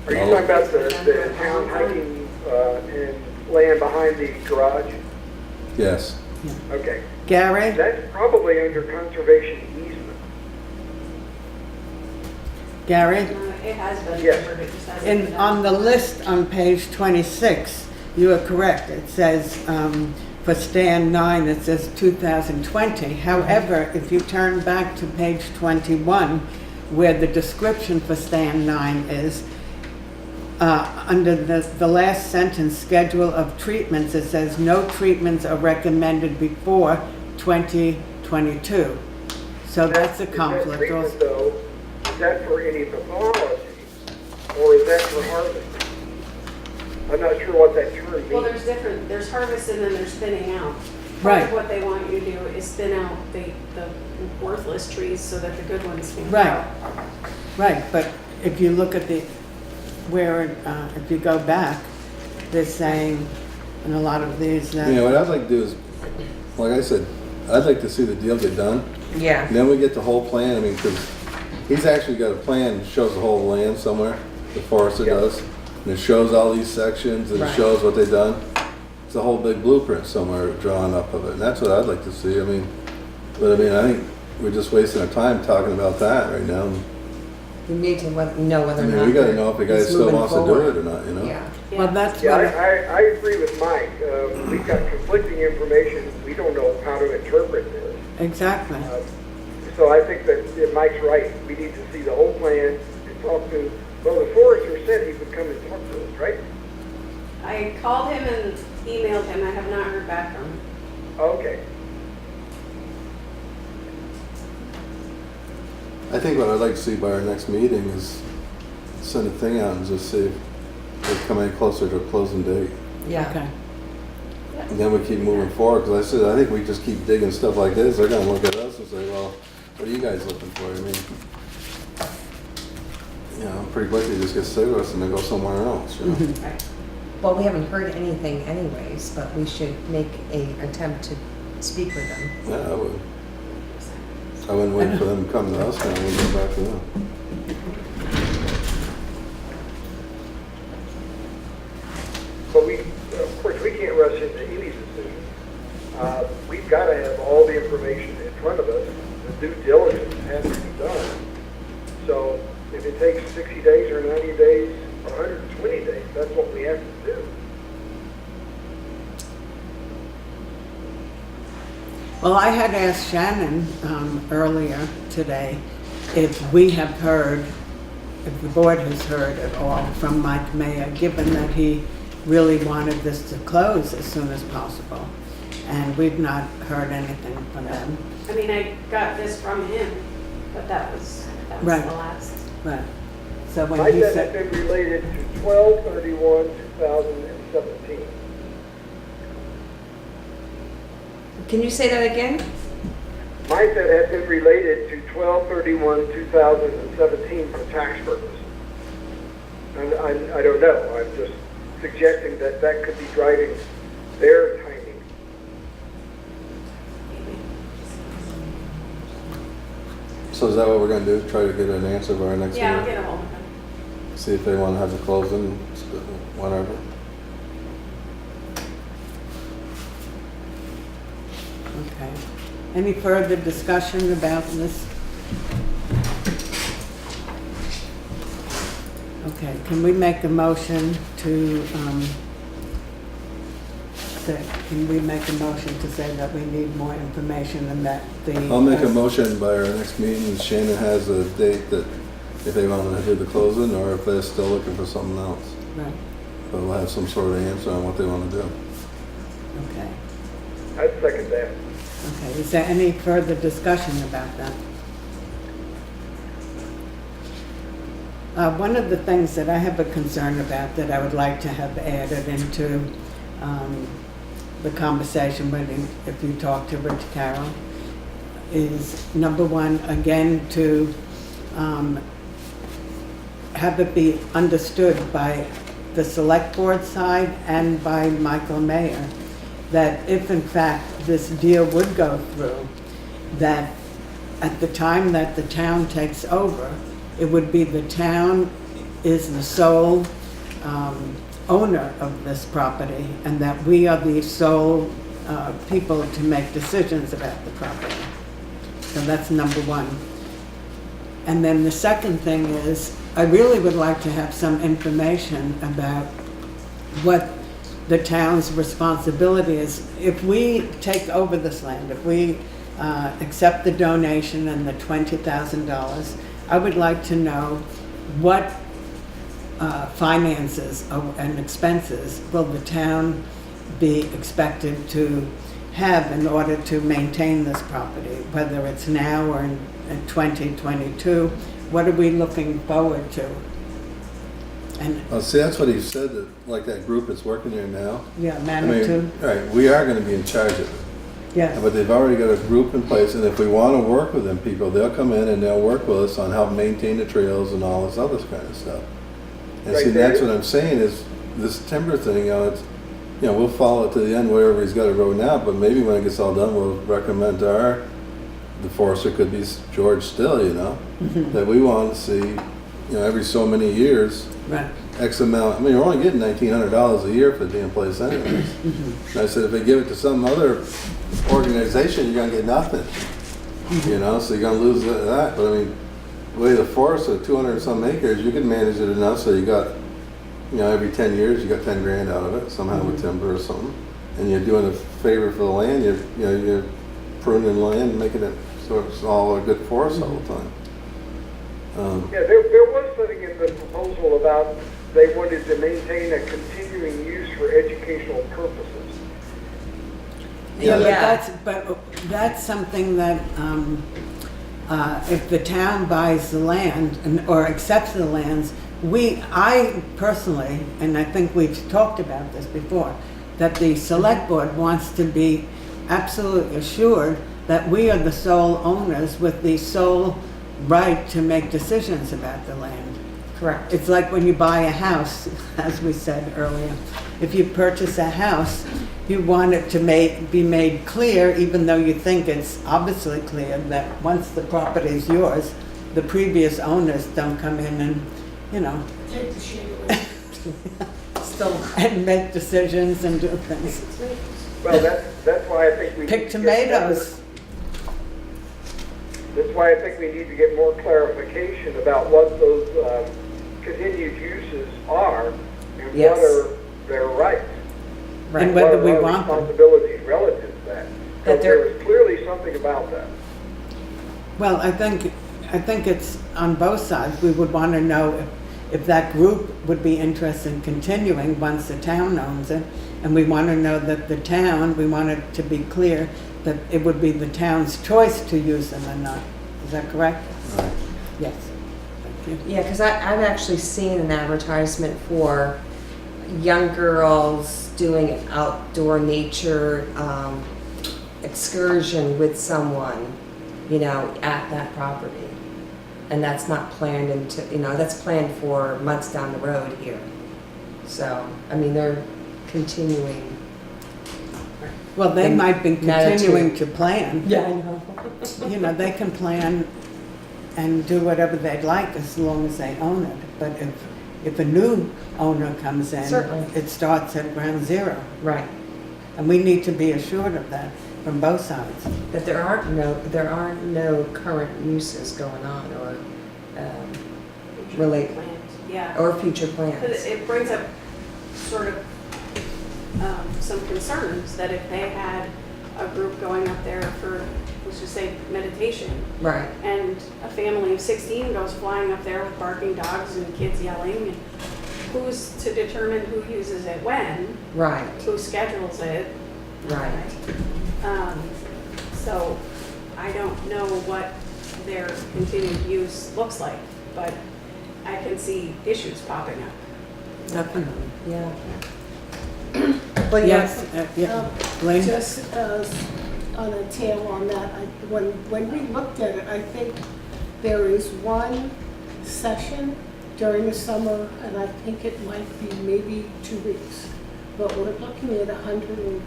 Are you talking about the town hiking and land behind the garage? Yes. Okay. Gary, That's probably under conservation easement. Gary? It has been Yes. covered, it just hasn't In, been on done. the list on page 26, you are correct. It says, for stand 9, it says 2020. However, if you turn back to page 21, where the description for stand 9 is, under the last sentence, schedule of treatments, it says no treatments are recommended before 2022. So that's a Is that conflict. treatment, though, is that for any pathology, or is that for harvesting? I'm not sure what that term means. Well, there's harvest and then there's thinning out. Part Right. of what they want you to do is thin out the worthless trees so that the good ones can Right. grow. Right, but if you look at if you go back, they're saying in a lot of these that. what I'd like to do is, like I said, I'd like to see the deal get done. Yeah. And then we get the whole plan, I mean, because he's actually got a plan that shows the whole land somewhere, the forester does. And it shows all these sections, and it Right. shows what they've done. It's a whole big blueprint somewhere drawn up of it, and that's what I'd like to see, I mean, but I mean, I think we're just wasting our time talking about that right now. We need to know I whether or mean, not. we gotta know if the guy he's still moving wants to do forward. it or not, you know? Yeah. Well, that's Yeah, what, I agree with Mike. We've got conflicting information. We don't know how to interpret this. exactly. So I think that Mike's right. We need to see the whole plan and talk to, well, the forester said he would come and talk to us, right? I called him and emailed him, I have not heard back from him. Okay. I think what I'd like to see by our next meeting is send a thing out and just see if they come any closer to a closing date. Yeah. Okay. And then we keep moving forward, because I said, I think we just keep digging stuff like this, they're gonna look at us and say, well, what are you guys looking for? I mean, pretty quickly just get sick of us and then go somewhere else, you know? Right. Well, we haven't heard anything anyways, but we should make an attempt to speak with them. Yeah, I would. I wouldn't wait for them to come to us, and we'd go back to them. But of course, we can't rush into any decision. We've got to have all the information in front of us. The due diligence has to be done. So if it takes 60 days or 90 days or 120 days, that's what we have to do. Well, I had asked Shannon earlier today if we have heard, if the board has heard at all from Mike Mayer, given that he really wanted this to close as soon as possible. And we've not heard anything from them. I mean, I got this from him, but that was Right. the last. Right. So I when he said said, it's been related to 12/31/2017. Can you say that again? Mine said it had been related to 12/31/2017 for tax purposes. And I don't know, I'm just suggesting that that could be driving their timing. So is that what we're gonna do, try to get an answer by our next Yeah, I'll meeting? get a hold of him. See if they wanna have the closing, whatever. okay. Any further discussion about this? Okay, can we make a motion to, can we make a motion to say that we need more information and that the. I'll make a motion by our next meeting, Shannon has a date that if they wanna do the closing, or if they're still looking for something else. Right, But we'll have some sort of answer on what they wanna do. okay. I'd second that. Okay, is there any further discussion about that? One of the things that I have a concern about that I would like to have added into the conversation if you talk to Rich Carroll is, number one, again, to have it be understood by the select board side and by Michael Mayer that if in fact this deal would go through, that at the time that the town takes over, it would be the town is the sole owner of this property, and that we are the sole people to make decisions about the property. So that's number one. And then the second thing is, I really would like to have some information about what the town's responsibility is. If we take over this land, if we accept the donation and the $20,000, I would like to know what finances and expenses will the town be expected to have in order to maintain this property, whether it's now or in 2022. What are we looking forward to? And, Oh, see, that's what he said, that, like that group that's working here now. yeah, I mean, Manitou, right, we are gonna be in charge of it. yes. But they've already got a group in place, and if we wanna work with them people, they'll come in and they'll work with us on helping maintain the trails and all this other kind of stuff. And see, Right, that's Dave? what I'm saying is, this timber thing, it's, we'll follow it to the end wherever he's got a road now, but maybe when it gets all done, we'll recommend to the forester could be George Still, that we want to see, every so many years, Right. X amount. I mean, we're only getting $1,900 a year for the damn place anyways. And I said, if they give it to some other organization, you're gonna get nothing. So you're gonna lose that. But I mean, the way the forest of 200 and some acres, you can manage it enough so you got, every 10 years you got 10 grand out of it somehow with timber or something. And you're doing a favor for the land. You're pruning land, making it so it's all a good forest all the time. Yeah, there was something in the proposal about they wanted to maintain a continuing use for educational purposes. Yeah, Yeah. but that's something that, if the town buys the land or accepts the lands, I personally, and I think we've talked about this before, that the select board wants to be absolutely assured that we are the sole owners with the sole right to make decisions about the land. Correct. It's like when you buy a house, as we said earlier. If you purchase a house, you want it to be made clear, even though you think it's obviously clear, that once the property is yours, the previous owners don't come in and, Take the shade away. Still, and make decisions and do things. Well, that's why I think we Pick need to get more- tomatoes. That's why I think we need to get more clarification about what those continued uses are and Yes. what are their rights. right. And whether What we are our want them. responsibilities relative to that. That So they're- there is clearly something about that. Well, I think it's on both sides. We would want to know if that group would be interested in continuing once the town owns it. And we want to know that we want it to be clear that it would be the town's choice to use them or not. Is that correct? Right. Yes. Thank you. Yeah, because I've actually seen an advertisement for young girls doing an outdoor nature excursion with someone, at that property. And that's not planned that's planned for months down the road here. So, I mean, they're continuing. Well, they And might be Manitou. continuing to plan. Yeah, I know. They can plan and do whatever they'd like as long as they own it. But if a new owner comes in, Certainly. it starts at ground zero. Right. And we need to be assured of that from both sides. That there aren't no current uses going on or relate Plans, yeah. or future But plans. it brings up sort of some concerns that if they had a group going up there for, let's just say, meditation, Right. and a family of 16 goes flying up there with barking dogs and kids yelling, and who's to determine who uses it when, Right. who schedules it? Right. So I don't know what their continued use looks like, but I can see issues popping up. Definitely. Yeah. But Yes, yeah. Blaine? Just on a tail on that, when we looked at it, I think there is one session during the summer, and I think it might be maybe 2 weeks. But we're looking at 200 and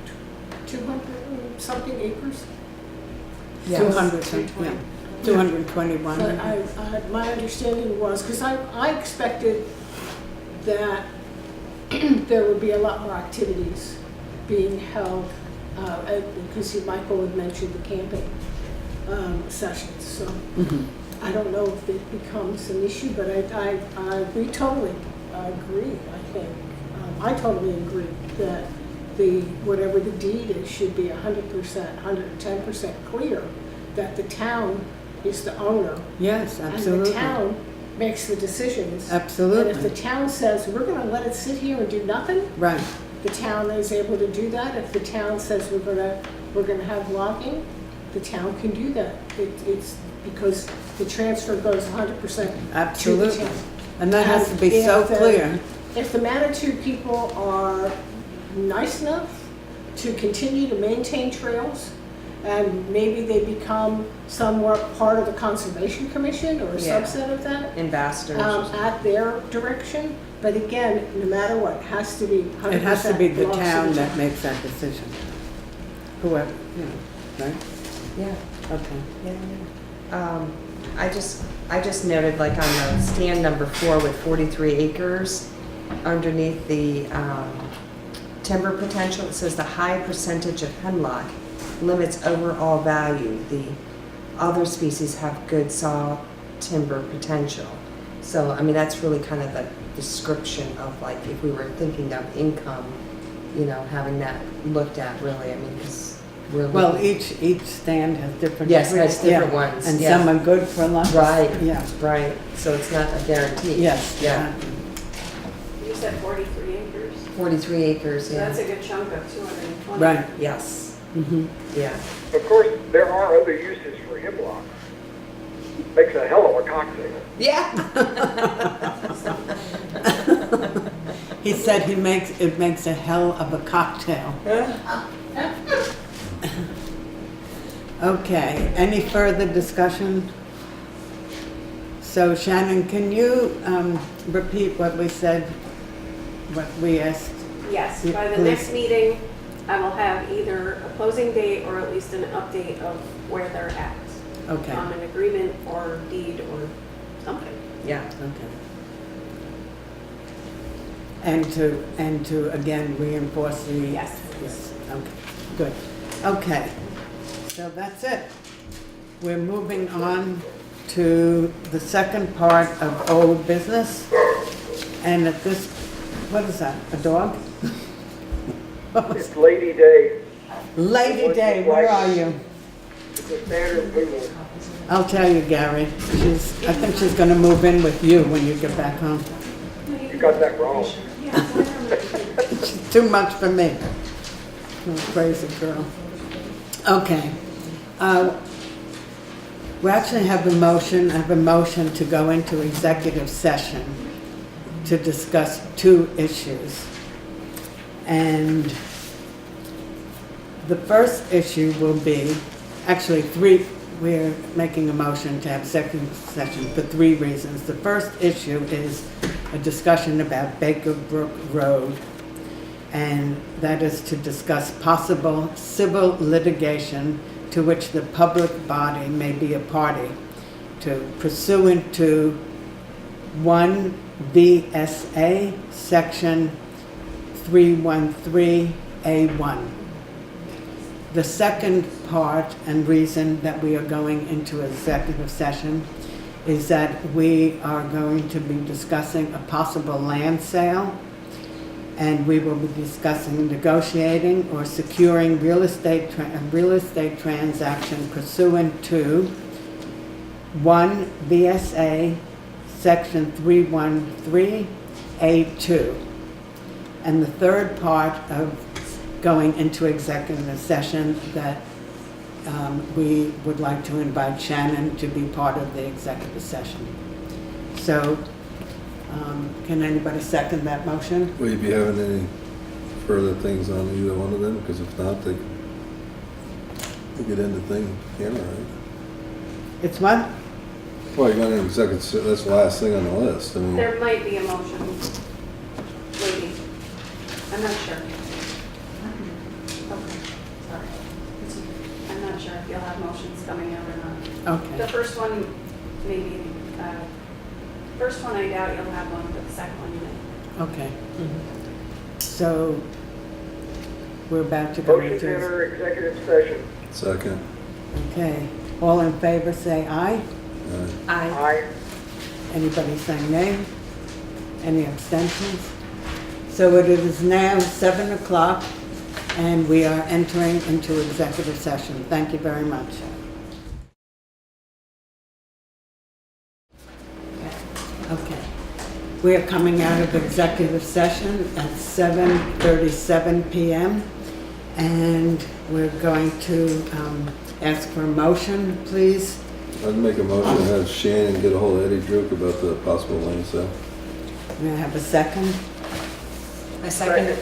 something acres. Yes. 221. But my understanding was, because I expected that there would be a lot more activities being held, because Michael had mentioned the camping sessions, so. I don't know if it becomes an issue, but we totally agree, I think. I totally agree that whatever the deed is should be 100%, 110% clear that the town is the owner. Yes, And absolutely. the town makes the decisions. Absolutely. And if the town says, we're gonna let it sit here and do nothing, Right, the town is able to do that. If the town says we're gonna have logging, the town can do that. It's because the transfer goes 100% to the absolutely. town. And that has to be so And if, clear. If the Manitou people are nice enough to continue to maintain trails, and maybe they become somewhat part of the Conservation Commission or a Yeah. subset of that, Ambassadors. or something. at their direction. But again, no matter what, it has to be 100% It has to be the belongs to town the that makes that decision. Whoever, right? Yeah. Okay. I just noted, like on the stand number 4 with 43 acres, underneath the timber potential, it says the high percentage of hemlock limits overall value. The other species have good saw timber potential. So, I mean, that's really kind of the description of, like, if we were thinking of income, having that looked at, really. I mean, because we're Well, looking- each stand has different. Yes, it has different yeah. ones, And yeah. some are good for lunch. Right. Yeah, Right, so it's not a guarantee. yes. Yeah, You said 43 acres? 43 acres, So yeah. that's a good chunk of 220. Right. Yes, Mhm. yeah. Of course, there are other uses for hemlock. Makes a hell of a cocktail. Yeah. He said it makes a hell of a cocktail. Okay, any further discussion? So Shannon, can you repeat what we said, what we asked? Yes, Yeah, by the please. next meeting, I will have either a closing date or at least an update of where they're at. Okay, On an agreement or deed or something. Yeah. okay. And to again reinforce the. Yes. Yes, okay, good. Okay, so that's it. We're moving on to the second part of old business. And at this, what is that, a dog? It's Lady Day. Lady Day, where are you? It's a standard poodle. I'll tell you, Gary, I think she's gonna move in with you when you get back home. You got that wrong. She's too much for me. Oh, crazy girl. Okay. We actually have I have a motion to go into executive session to discuss 2 issues. And the first issue will be, actually 3, we're making a motion to have executive session for 3 reasons. The first issue is a discussion about Baker Brook Road, and that is to discuss possible civil litigation to which the public body may be a party to pursuant to 1 VSA Section 313A1. The second part and reason that we are going into executive session is that we are going to be discussing a possible land sale, and we will be discussing negotiating or securing real estate transaction pursuant to 1 VSA Section 313A2. And the third part of going into executive session that we would like to invite Shannon to be part of the executive session. So, can anybody second that motion? Will you be having any further things on either one of them? Because if not, they get into thing camera, right? It's what? Well, you're going to executive, that's the last thing on the list. I mean, There might be a motion waiting. I'm not sure. Okay, sorry. I'm not sure if you'll have motions coming out or not. The Okay, first one, maybe, first one I doubt you'll have one, but the second one you may. okay. So, we're about to go Motion to into, enter executive session. second. okay. All in favor, say aye. Aye. Aye. Anybody saying nay? Any abstentions? So it is now 7 o'clock, and we are entering into executive session. Thank you very much. Okay. We are coming out of executive session at 7:37 PM, and we're going to ask for a motion, please. I'd make a motion to have Shannon get a hold of Eddie Brook about the possible lane sale. May I have a second? I second it.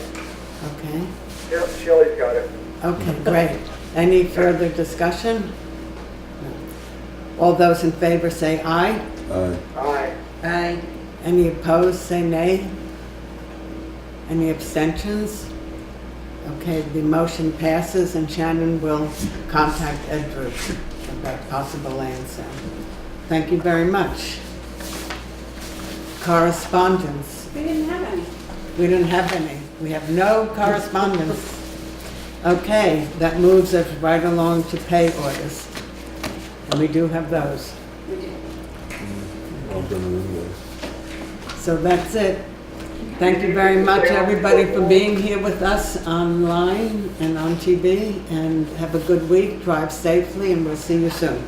Okay. Yep, Shelley's got it. Okay, great. Any further discussion? No. All those in favor say aye. Aye. Aye. Aye. Any opposed, say nay. Any abstentions? Okay, the motion passes, and Shannon will contact Ed Brook about possible land sale. Thank you very much. Correspondence. We didn't have any. We didn't have any. We have no correspondence. Okay, that moves us right along to pay orders. And we do have those. We did. Open the windows. So that's it. Thank you very much, everybody, for being here with us online and on TV. And have a good week. Drive safely, and we'll see you soon.